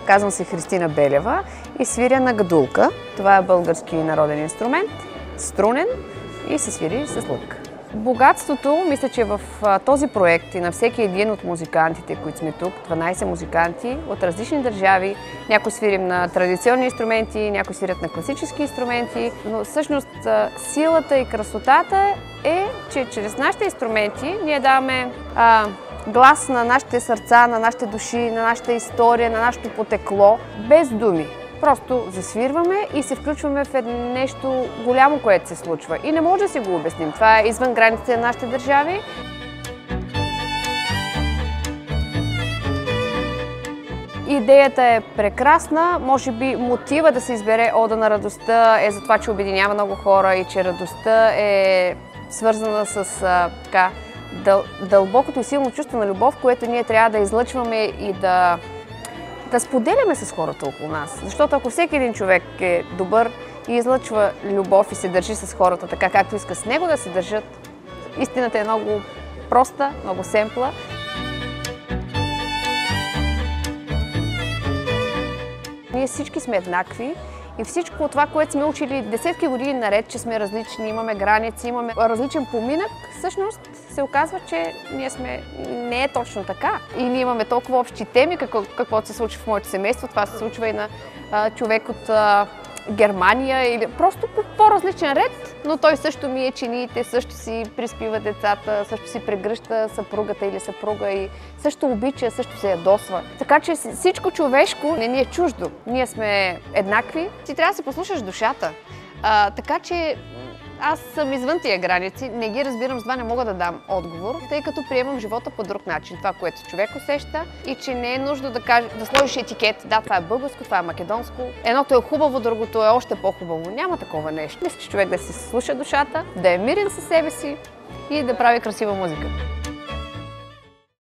Казвам се Христина Белева и свиря на гадулка. Това е български народен инструмент, струнен и се свири с лък. Богатството, мисля, че в този проект и на всеки един от музикантите, които сме тук, 12 музиканти от различни държави, някои свирим на традиционни инструменти, някои свирят на класически инструменти, но всъщност силата и красотата е, че чрез нашите инструменти ние даваме глас на нашите сърца, на нашите души, на нашата история, на нашето потекло, без думи. Просто засвирваме и се включваме в нещо голямо, което се случва. И не може да си го обясним. Това е извън границите на нашите държави. Идеята е прекрасна. Може би мотива да се избере Ода на радостта е за това, че обединява много хора и че радостта е свързана с дълбокото и силно чувство на любов, което ние трябва да излъчваме и да споделяме с хората около нас. Защото ако всеки един човек е добър и излъчва любов и се държи с хората така, както иска с него да се държат, истината е много проста, много семпла. Ние всички сме еднакви и всичко това, което сме учили десетки години наред, че сме различни, имаме граници, имаме различен поминък, всъщност се оказва, че не е точно така. И ние имаме толкова общи теми, каквото се случва в моето семейство. Това се случва и на човек от Германия или просто по по-различен ред, но той също мие чиниите, също си приспива децата, също си прегръща съпругата или съпруга и също обича, също се ядосва. Така че всичко човешко не ни е чуждо. Ние сме еднакви. Ти трябва да си послушаш душата. Така че аз съм извън тия граници, не ги разбирам, с това не мога да дам отговор, тъй като приемам живота по друг начин. Това, което човек усеща и че не е нужно да сложиш етикет. Да, това е българско, това е македонско. Едното е хубаво, другото е още по-хубаво. Няма такова нещо. Мисля, че човек да си слуша душата, да е мирен със себе си и да прави красива музика.